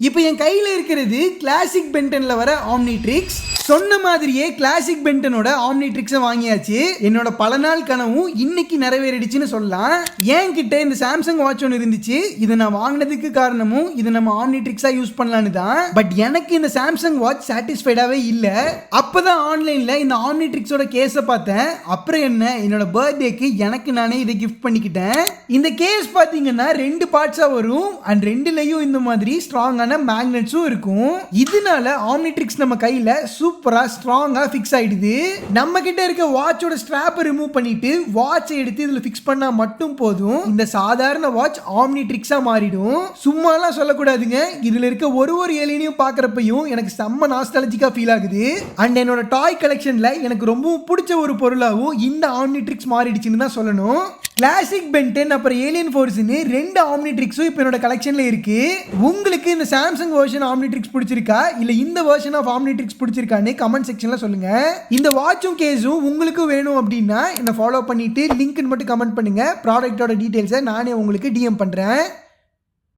இப்போ என் கையில் இருக்கிறது கிளாசிக் பென்டன்ல வர ஆம்னிட்ரிக்ஸ். சொன்ன மாதிரியே கிளாசிக் பென்டனோட ஆம்னிட்ரிக்ஸை வாங்கியாச்சு. என்னோட பல நாள் கனவும் இன்னைக்கு நிறைவேறிடுச்சுன்னு சொல்லலாம். என்கிட்ட இந்த சாம்சங் வாட்ச் ஒன்று இருந்துச்சு. இதை நான் வாங்கினதுக்கு காரணமும் இதை நம்ம ஆம்னிட்ரிக்ஸா யூஸ் பண்ணலான்னு தான். பட் எனக்கு இந்த சாம்சங் வாட்ச் சாட்டிஸ்ஃபைடாவே இல்லை. அப்பதான் ஆன்லைன்ல இந்த ஆம்னிட்ரிக்ஸோட கேஸை பார்த்தேன். அப்புறம் என்ன, என்னோட பர்த்டேக்கு எனக்கு நானே இதை கிஃப்ட் பண்ணிக்கிட்டேன். இந்த கேஸ் பார்த்தீங்கன்னா 2 பார்ட்ஸா வரும் அண்ட் 2லயும் இந்த மாதிரி ஸ்ட்ராங்கான மேக்னெட்ஸும் இருக்கும். இதனால ஆம்னிட்ரிக்ஸ் நம்ம கையில சூப்பரா ஸ்ட்ராங்கா ஃபிக்ஸ் ஆயிடுது. நம்ம கிட்ட இருக்க வாட்சோட ஸ்ட்ராப்பை ரிமூவ் பண்ணிட்டு வாட்சை எடுத்து இதுல ஃபிக்ஸ் பண்ணா மட்டும் போதும். இந்த சாதாரண வாட்ச் ஆம்னிட்ரிக்ஸா மாறிடும். சும்மாலாம் சொல்லக்கூடாதுங்க. இதுல இருக்க ஒரு ஏலியனையும் பாக்குறப்பையும் எனக்கு செம்ம நாஸ்டாலஜிக்கா ஃபீல் ஆகுது. அண்ட் என்னோட டாய் கலெக்ஷன்ல எனக்கு ரொம்பவும் பிடிச்ச ஒரு பொருளாகவும் இந்த ஆம்னிட்ரிக்ஸ் மாறிடுச்சுன்னு தான் சொல்லணும். கிளாசிக் பென்டன் அப்புறம் ஏலியன் ஃபோர்ஸ்னு 2 ஆம்னிட்ரிக்ஸும் இப்போ என்னோட கலெக்ஷன்ல இருக்கு. உங்களுக்கு இந்த சாம்சங் வெர்ஷன் ஆம்னிட்ரிக்ஸ் பிடிச்சிருக்கா இல்ல இந்த வெர்ஷன் ஆஃப் ஆம்னிட்ரிக்ஸ் பிடிச்சிருக்கான்னு கமெண்ட் செக்ஷன்ல சொல்லுங்க. இந்த வாட்சும் கேஸும் உங்களுக்கு வேணும் அப்படின்னா என்ன ஃபாலோ பண்ணிட்டு லிங்க்னு மட்டும் கமெண்ட் பண்ணுங்க. ப்ராடக்ட்டோட டீடைல்ஸை நானே உங்களுக்கு டிஎம் பண்றேன்.